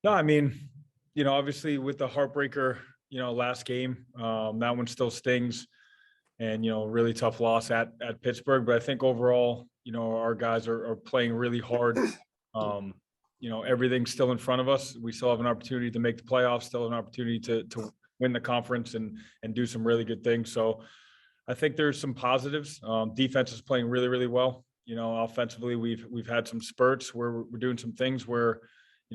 No, I mean, obviously with the heartbreaker, last game, that one still stings, and really tough loss at Pittsburgh. But I think overall, our guys are playing really hard. Um, Everything's still in front of us. We still have an opportunity to make the playoffs, still an opportunity to win the conference and do some really good things. So I think there's some positives. Defense is playing really, really well. Offensively, we've had some spurts where we're doing some things where,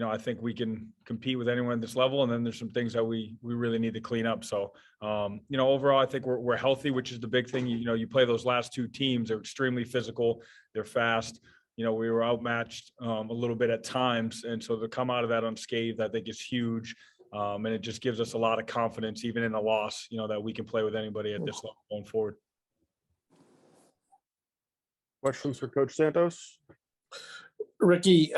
I think we can compete with anyone at this level. And then there's some things that we really need to clean up. So, overall, I think we're healthy, which is the big thing. You play those last two teams, they're extremely physical, they're fast. We were outmatched a little bit at times. And so to come out of that unscathed, I think is huge. And it just gives us a lot of confidence, even in a loss, that we can play with anybody at this level going forward. Questions for Coach Santos? Ricky,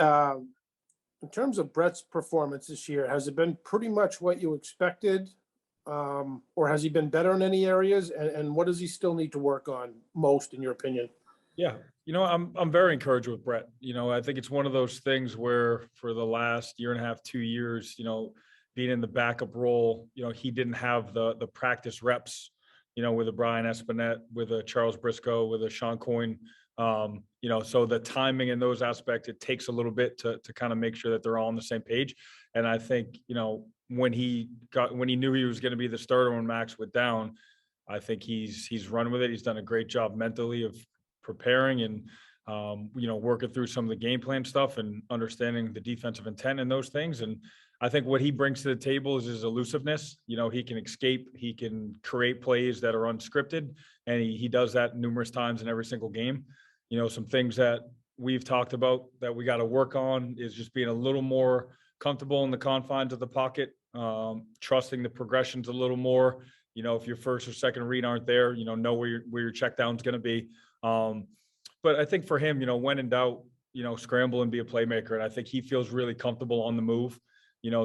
in terms of Brett's performance this year, has it been pretty much what you expected, or has he been better in any areas? And what does he still need to work on most, in your opinion? Yeah, I'm very encouraged with Brett. I think it's one of those things where for the last year and a half, 2 years, being in the backup role, he didn't have the practice reps, with a Brian Espinette, with a Charles Briscoe, with a Sean Coyne. So the timing in those aspects, it takes a little bit to kind of make sure that they're all on the same page. And I think, when he knew he was going to be the starter when Max went down, I think he's run with it. He's done a great job mentally of preparing and, working through some of the game plan stuff and understanding the defensive intent and those things. And I think what he brings to the table is his elusiveness. He can escape, he can create plays that are unscripted, and he does that numerous times in every single game. Some things that we've talked about that we got to work on is just being a little more comfortable in the confines of the pocket, trusting the progressions a little more. If your first or second read aren't there, know where your check down is going to be. But I think for him, when in doubt, scramble and be a playmaker. And I think he feels really comfortable on the move.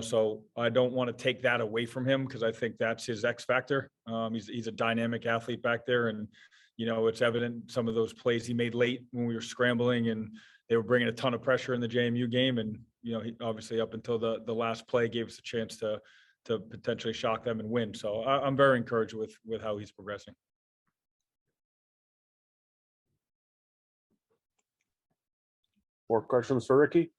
So I don't want to take that away from him, because I think that's his X factor. He's a dynamic athlete back there, and it's evident some of those plays he made late when we were scrambling and they were bringing a ton of pressure in the JMU game. And he obviously up until the last play gave us a chance to potentially shock them and win. So I'm very encouraged with how he's progressing. More questions for Ricky?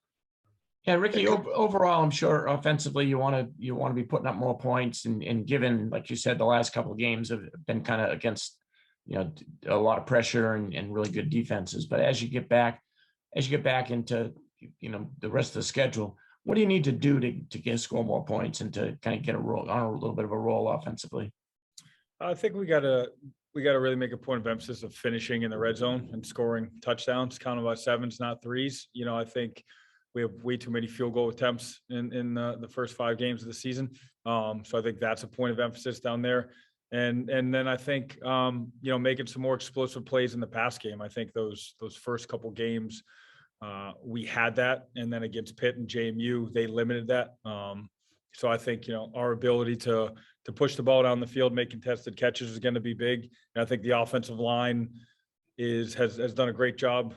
Yeah, Ricky, overall, I'm sure offensively you want to be putting up more points, and given, like you said, the last couple of games have been kind of against, a lot of pressure and really good defenses. But as you get back into, the rest of the schedule, what do you need to do to score more points and to kind of get on a little bit of a roll offensively? I think we got to really make a point of emphasis of finishing in the red zone and scoring touchdowns, counted by sevens, not threes. I think we have way too many field goal attempts in the first 5 games of the season. So I think that's a point of emphasis down there. And then I think, making some more explosive plays in the pass game. I think those first couple games, we had that. And then against Pitt and JMU, they limited that. So I think, our ability to push the ball down the field, make contested catches is going to be big. And I think the offensive line has done a great job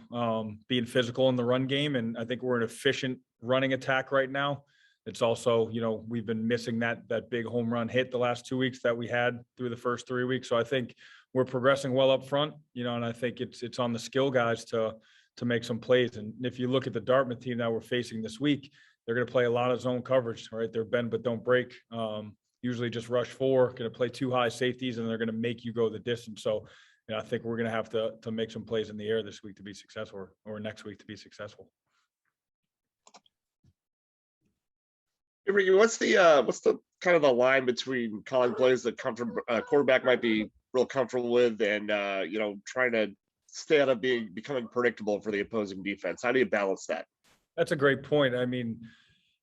being physical in the run game. And I think we're an efficient running attack right now. It's also, we've been missing that big home run hit the last 2 weeks that we had through the first 3 weeks. So I think we're progressing well up front, and I think it's on the skill guys to make some plays. And if you look at the Dartmouth team that we're facing this week, they're going to play a lot of zone coverage, right? They're bend but don't break. Usually just rush 4, going to play 2 high safeties, and they're going to make you go the distance. So I think we're going to have to make some plays in the air this week to be successful, or next week to be successful. Hey, Ricky, what's the kind of the line between calling plays that quarterback might be real comfortable with, and trying to stay out of becoming predictable for the opposing defense? How do you balance that? That's a great point. I mean,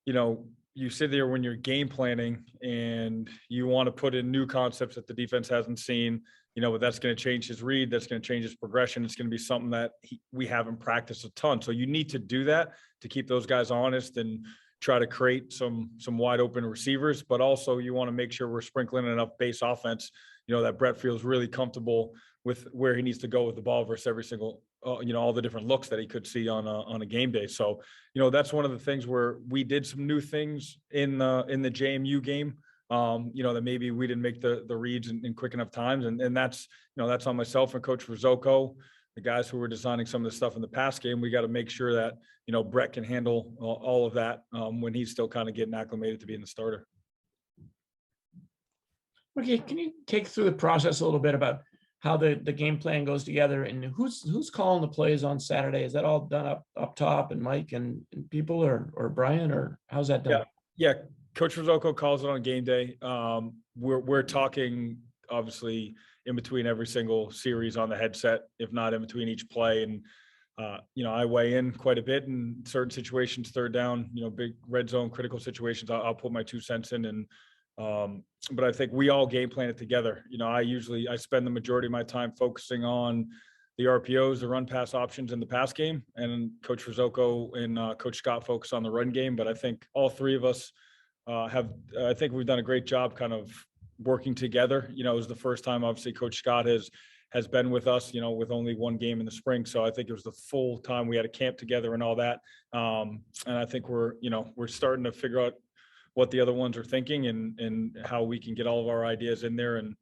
you sit there when you're game planning and you want to put in new concepts that the defense hasn't seen, but that's going to change his read. That's going to change his progression. It's going to be something that we haven't practiced a ton. So you need to do that to keep those guys honest and try to create some wide open receivers, but also you want to make sure we're sprinkling enough base offense, that Brett feels really comfortable with where he needs to go with the ball versus every single all the different looks that he could see on a game day. So, that's one of the things where we did some new things in the JMU game, that maybe we didn't make the reads in quick enough times. And that's, that's on myself and Coach Rizzoco, the guys who were designing some of the stuff in the past game. We got to make sure that, Brett can handle all of that when he's still kind of getting acclimated to being the starter. Okay, can you take through the process a little bit about how the game plan goes together and who's calling the plays on Saturday? Is that all done up top and Mike and people or Brian, or how's that done? Yeah. Coach Rizzoco calls it on game day. We're talking obviously in between every single series on the headset, if not in between each play. And I weigh in quite a bit in certain situations, third down, big red zone, critical situations. I'll put my 2 cents in. And but I think we all game plan it together. I spend the majority of my time focusing on the RPOs, the run pass options in the pass game, and Coach Rizzoco and Coach Scott focus on the run game. But I think all three of us I think we've done a great job kind of working together. It was the first time, obviously, Coach Scott has been with us, with only one game in the spring. So I think it was the full time we had a camp together and all that. And I think we're starting to figure out what the other ones are thinking and how we can get all of our ideas in there and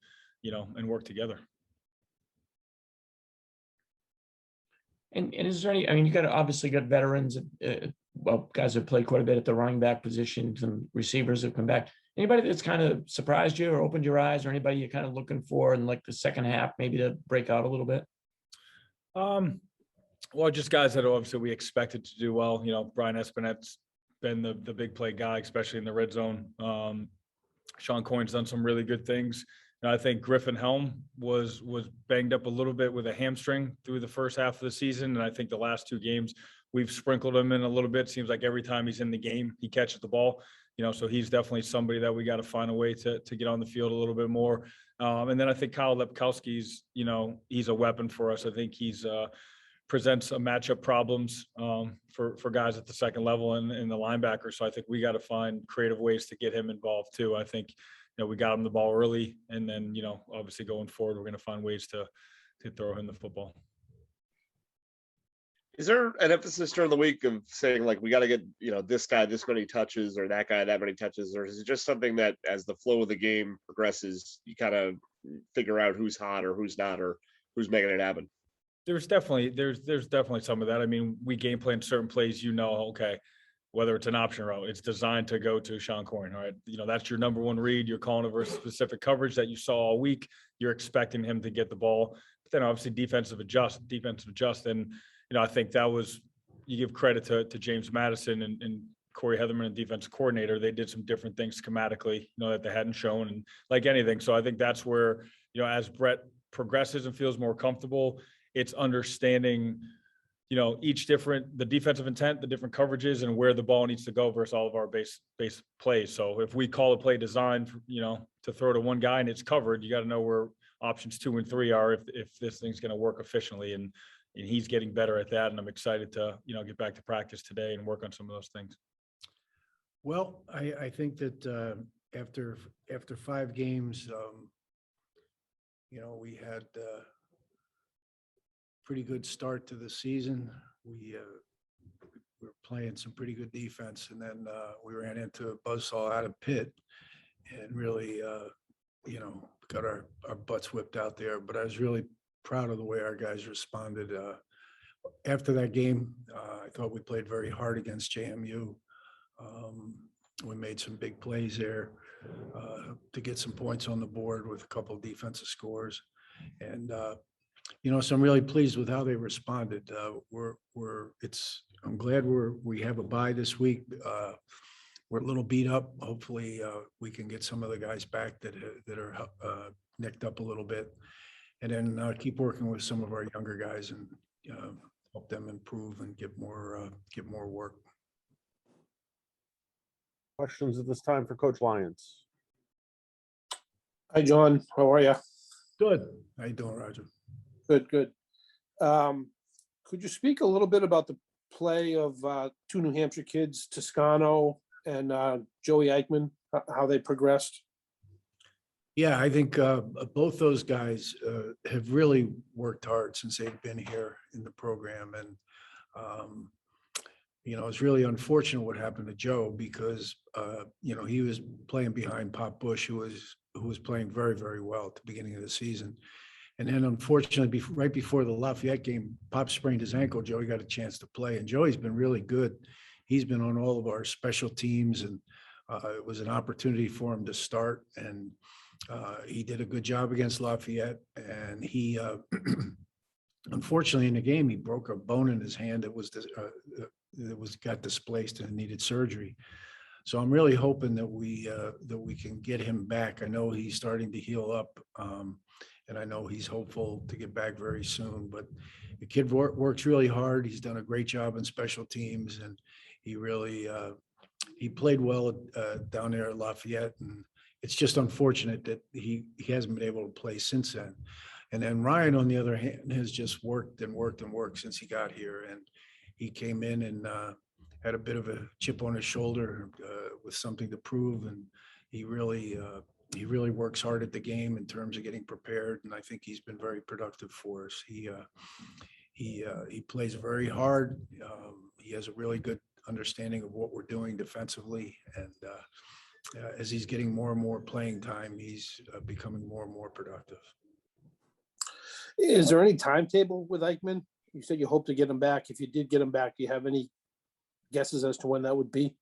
work together. And is there any, you obviously got veterans, guys have played quite a bit at the running back position, some receivers have come back. Anybody that's kind of surprised you or opened your eyes, or anybody you're kind of looking for in like the second half, maybe to break out a little bit? Well, just guys that obviously we expected to do well. Brian Espinet's been the big play guy, especially in the red zone. Sean Coyne's done some really good things. And I think Griffin Helm was banged up a little bit with a hamstring through the first half of the season. And I think the last 2 games we've sprinkled him in a little bit. Seems like every time he's in the game, he catches the ball. So he's definitely somebody that we got to find a way to get on the field a little bit more. And then I think Kyle Lepkowski's, he's a weapon for us. I think he's presents a matchup problems for guys at the second level and the linebacker. So I think we got to find creative ways to get him involved too. I think, we got him the ball early, and then, obviously going forward, we're going to find ways to throw him the football. Is there an emphasis during the week of saying like, we got to get, this guy this many touches or that guy that many touches, or is it just something that as the flow of the game progresses, you kind of figure out who's hot or who's not, or who's making it happen? There's definitely some of that. I mean, we game plan certain plays, okay, whether it's an option route, it's designed to go to Sean Coyne, all right? That's your number one read. You're calling over specific coverage that you saw all week. You're expecting him to get the ball. But then obviously defensive adjust. And, I think that was, you give credit to James Madison and Corey Heatherman, and defensive coordinator. They did some different things schematically, that they hadn't shown, and like anything. So I think that's where, as Brett progresses and feels more comfortable, it's understanding, the defensive intent, the different coverages, and where the ball needs to go versus all of our base plays. So if we call a play designed, to throw to one guy and it's covered, you got to know where options 2 and 3 are if this thing's going to work efficiently. And he's getting better at that. And I'm excited to, get back to practice today and work on some of those things. Well, I think that after 5 games, we had pretty good start to the season. We were playing some pretty good defense, and then we ran into a buzzsaw out of Pitt and really, got our butts whipped out there. But I was really proud of the way our guys responded. After that game, I thought we played very hard against JMU. We made some big plays there to get some points on the board with a couple of defensive scores. And, so I'm really pleased with how they responded. I'm glad we have a bye this week. We're a little beat up. Hopefully we can get some of the guys back that are nicked up a little bit, and then keep working with some of our younger guys and help them improve and get more work. Questions at this time for Coach Lyons? Hi, John. How are you? Good. How you doing, Roger? Good. Could you speak a little bit about the play of 2 New Hampshire kids, Toscano and Joey Eichmann, how they progressed? Yeah, I think both those guys have really worked hard since they've been here in the program. And, it's really unfortunate what happened to Joe because, he was playing behind Pop Bush, who was playing very, very well at the beginning of the season. And then unfortunately, right before the Lafayette game, Pop sprained his ankle. Joey got a chance to play, and Joey's been really good. He's been on all of our special teams, and it was an opportunity for him to start. And he did a good job against Lafayette. And he, unfortunately, in the game, he broke a bone in his hand. It got displaced and needed surgery. So I'm really hoping that we can get him back. I know he's starting to heal up. And I know he's hopeful to get back very soon, but the kid works really hard. He's done a great job in special teams, and he really, he played well down there at Lafayette. And it's just unfortunate that he hasn't been able to play since then. And then Ryan, on the other hand, has just worked and worked and worked since he got here. And he came in and had a bit of a chip on his shoulder with something to prove. And he really works hard at the game in terms of getting prepared, and I think he's been very productive for us. He plays very hard. He has a really good understanding of what we're doing defensively, and as he's getting more and more playing time, he's becoming more and more productive. Is there any timetable with Eichmann? You said you hope to get him back. If you did get him back, do you have any guesses as to when that would be?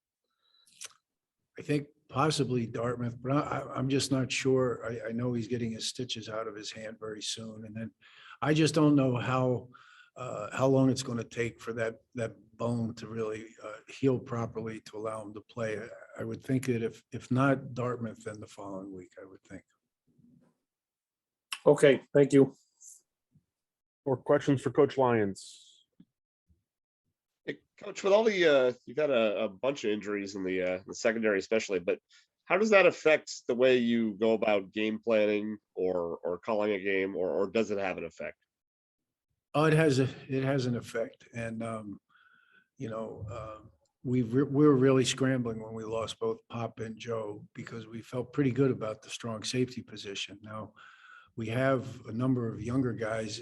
I think possibly Dartmouth, but I'm just not sure. I know he's getting his stitches out of his hand very soon. And then I just don't know how long it's going to take for that bone to really heal properly to allow him to play. I would think that if not Dartmouth, then the following week, I would think. Okay, thank you. More questions for Coach Lyons? Hey, Coach, with all the you've had a bunch of injuries in the secondary, especially, but how does that affect the way you go about game planning or calling a game, or does it have an effect? Oh, it has an effect, and we were really scrambling when we lost both Pop and Joe because we felt pretty good about the strong safety position. Now we have a number of younger guys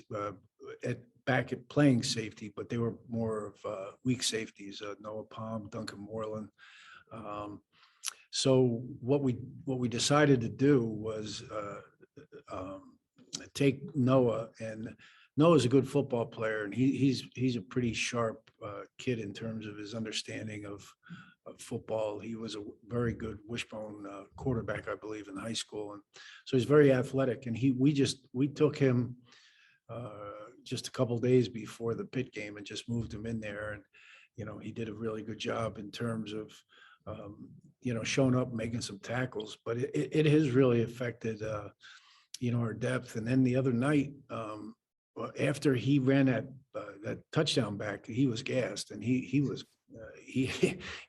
back at playing safety, but they were more of weak safeties, Noah Palm, Duncan Moreland. So what we decided to do was take Noah, and Noah's a good football player, and he's a pretty sharp kid in terms of his understanding of football. He was a very good wishbone quarterback, I believe, in high school, and so he's very athletic. And we took him just a couple of days before the Pitt game and just moved him in there, and he did a really good job in terms of showing up, making some tackles. But it has really affected our depth. And then the other night, after he ran that touchdown back, he was gassed, and he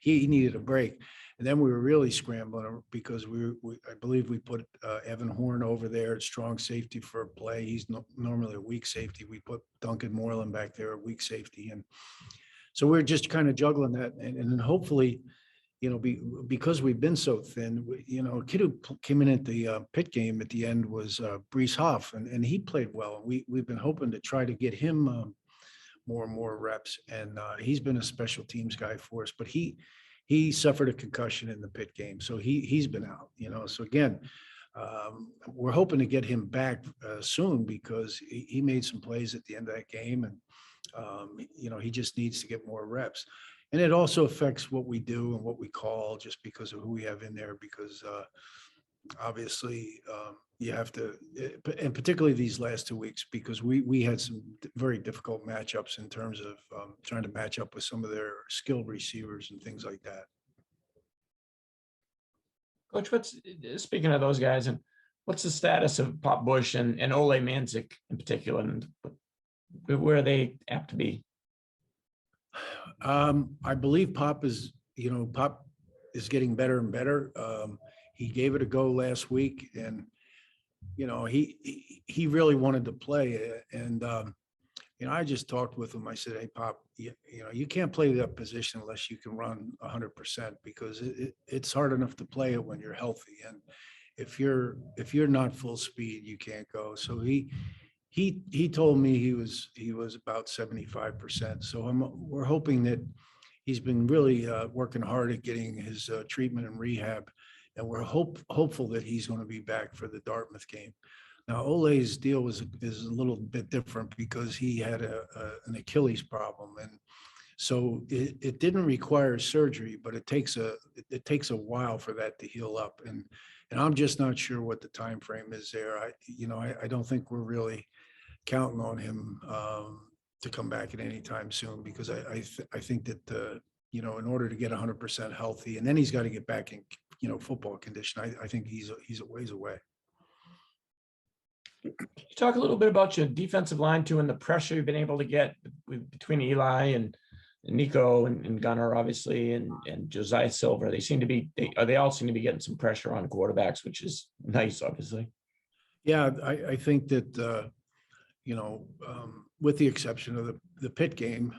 needed a break. And then we were really scrambling because I believe we put Evan Horn over there at strong safety for a play. He's normally a weak safety. We put Duncan Moreland back there, a weak safety. And so we're just kind of juggling that. And then hopefully, because we've been so thin, a kid who came in at the Pitt game at the end was Brees Hoff, and he played well. And we've been hoping to try to get him more and more reps. And he's been a special teams guy for us, but he suffered a concussion in the Pitt game, so he's been out. So again, we're hoping to get him back soon because he made some plays at the end of that game, and he just needs to get more reps. And it also affects what we do and what we call, just because of who we have in there. Because obviously you have to, and particularly these last 2 weeks, because we had some very difficult matchups in terms of trying to match up with some of their skilled receivers and things like that. Coach, speaking of those guys, and what's the status of Pop Bush and Ole Manzik in particular, and where are they apt to be? I believe Pop is getting better and better. He gave it a go last week, and he really wanted to play. And I just talked with him. I said, "Hey, Pop, you can't play that position unless you can run 100%, because it's hard enough to play it when you're healthy." if you're not full speed, you can't go. So he told me he was about 75%. So we're hoping that he's been really working hard at getting his treatment and rehab, and we're hopeful that he's going to be back for the Dartmouth game. Now, Ole's deal is a little bit different because he had an Achilles problem, and so it didn't require surgery, but it takes a while for that to heal up, and I'm just not sure what the time frame is there. I don't think we're really counting on him to come back at any time soon, because I think that in order to get 100% healthy, and then he's got to get back in football condition. I think he's a ways away. Can you talk a little bit about your defensive line too, and the pressure you've been able to get between Eli and Nico and Gunnar, obviously, and Josiah Silver? They all seem to be getting some pressure on quarterbacks, which is nice, obviously. Yeah, I think that with the exception of the Pitt game,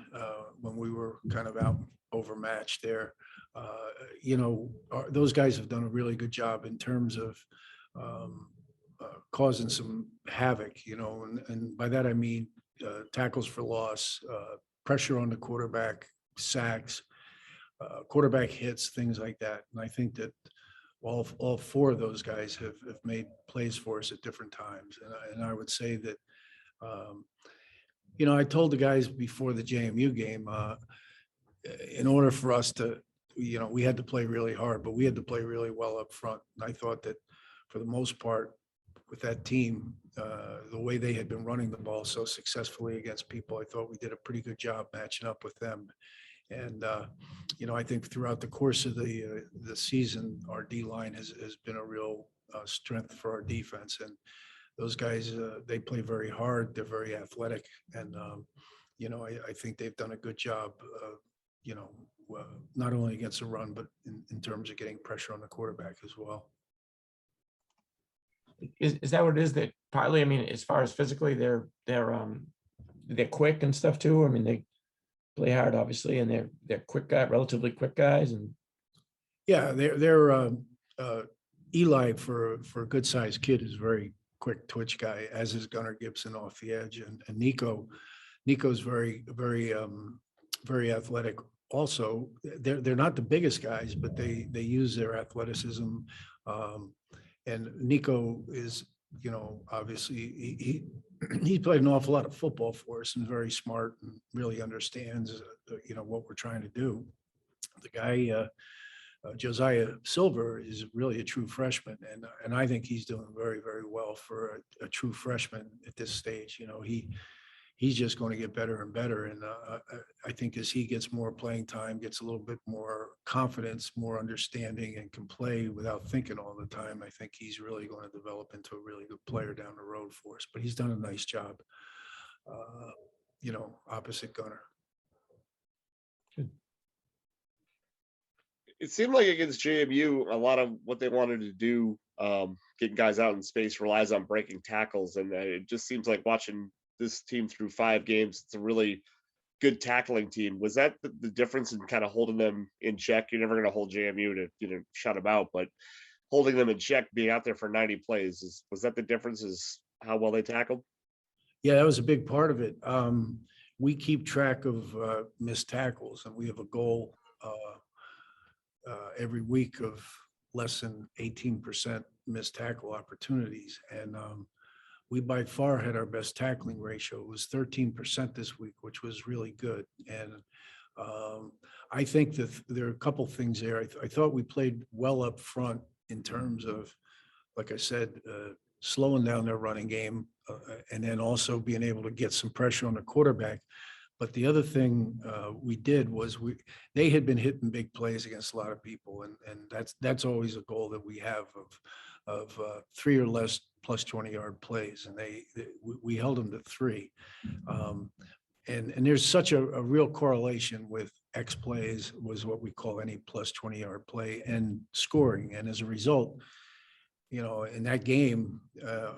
when we were kind of out overmatched there, those guys have done a really good job in terms of causing some havoc, and by that I mean tackles for loss, pressure on the quarterback, sacks, quarterback hits, things like that. And I think that all four of those guys have made plays for us at different times. And I would say that, I told the guys before the JMU game, in order for us to, we had to play really hard, but we had to play really well up front. And I thought that for the most part, with that team, the way they had been running the ball so successfully against people, I thought we did a pretty good job matching up with them. And, I think throughout the course of the season, our D-line has been a real strength for our defense. And those guys, they play very hard. They're very athletic. And, I think they've done a good job, not only against the run, but in terms of getting pressure on the quarterback as well. Is that what it is? That partly, as far as physically, they're quick and stuff too. They play hard, obviously, and they're quick guys, relatively quick guys. And yeah, they're Eli, for a good sized kid, is a very quick twitch guy, as is Gunnar Gibson off the edge, and Nico's very, very, very athletic. Also, they're not the biggest guys, but they use their athleticism. And Nico is, obviously he played an awful lot of football for us, and very smart, and really understands, what we're trying to do. The guy, Josiah Silver, is really a true freshman, and I think he's doing very, very well for a true freshman at this stage. He's just going to get better and better. And I think as he gets more playing time, gets a little bit more confidence, more understanding, and can play without thinking all the time, I think he's really going to develop into a really good player down the road for us. But he's done a nice job, opposite Gunnar. Good. It seemed like against JMU, a lot of what they wanted to do, getting guys out in space, relies on breaking tackles. And it just seems like watching this team through 5 games, it's a really good tackling team. Was that the difference in kind of holding them in check? You're never going to hold JMU to shut them out, but holding them in check, being out there for 90 plays, was that the difference, is how well they tackled? Yeah, that was a big part of it. We keep track of missed tackles, and we have a goal every week of less than 18% missed tackle opportunities. And we by far had our best tackling ratio. It was 13% this week, which was really good. And I think that there are a couple things there. I thought we played well up front in terms of, like I said, slowing down their running game, and then also being able to get some pressure on the quarterback. But the other thing we did was they had been hitting big plays against a lot of people, and that's always a goal that we have of 3 or less plus 20-yard plays, and we held them to 3. And there's such a real correlation with X plays, was what we call any plus 20-yard play, and scoring. And as a result, in that game,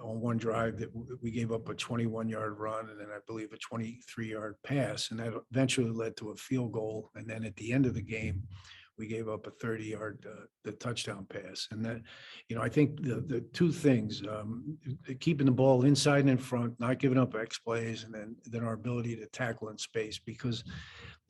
on one drive, that we gave up a 21-yard run, and then I believe a 23-yard pass, and that eventually led to a field goal. And then at the end of the game, we gave up a 30-yard the touchdown pass. And that, I think the two things, keeping the ball inside and in front, not giving up X plays, and then our ability to tackle in space, because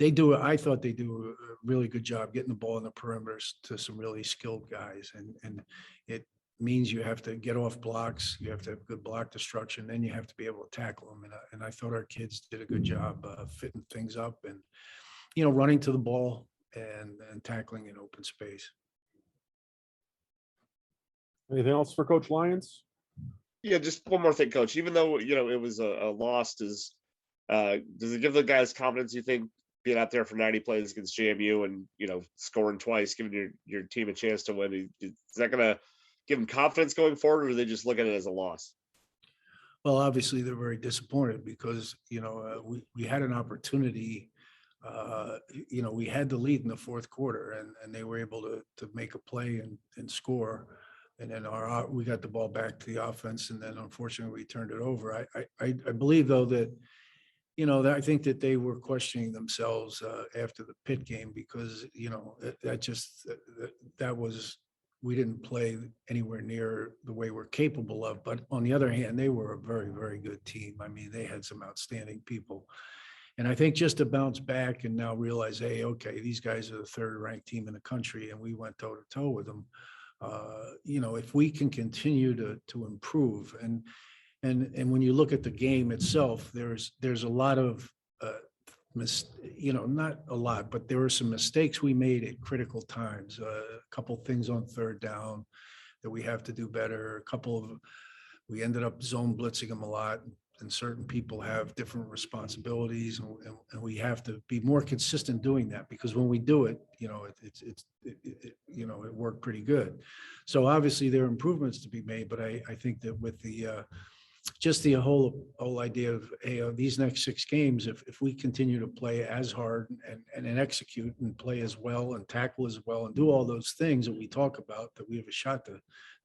I thought they do a really good job getting the ball in the perimeters to some really skilled guys. And it means you have to get off blocks, you have to have good block destruction, then you have to be able to tackle them. And I thought our kids did a good job fitting things up and, running to the ball and tackling in open space. Anything else for Coach Lyons? Yeah, just one more thing, Coach. Even though it was a loss, does it give the guys confidence? You think being out there for 90 plays against JMU and scoring twice, giving your team a chance to win, is that going to give them confidence going forward, or do they just look at it as a loss? Well, obviously they're very disappointed because we had an opportunity. We had the lead in the fourth quarter, and they were able to make a play and score. And then we got the ball back to the offense, and then unfortunately we turned it over. I believe though that I think that they were questioning themselves after the Pitt game, because we didn't play anywhere near the way we're capable of. But on the other hand, they were a very, very good team. I mean, they had some outstanding people. And I think just to bounce back and now realize, hey, okay, these guys are the third ranked team in the country and we went toe to toe with them. If we can continue to improve, and when you look at the game itself, there's a lot of not a lot, but there were some mistakes we made at critical times. A couple things on third down that we have to do better. We ended up zone blitzing them a lot, and certain people have different responsibilities, and we have to be more consistent doing that, because when we do it, it worked pretty good. So obviously there are improvements to be made, but I think that with the just the whole idea of these next 6 games, if we continue to play as hard and execute and play as well and tackle as well and do all those things that we talk about, that we have a shot to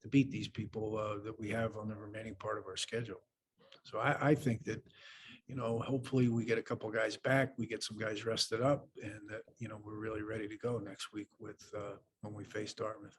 beat these people that we have on the remaining part of our schedule. So I think that, hopefully we get a couple of guys back, we get some guys rested up, and that, we're really ready to go next week when we face Dartmouth.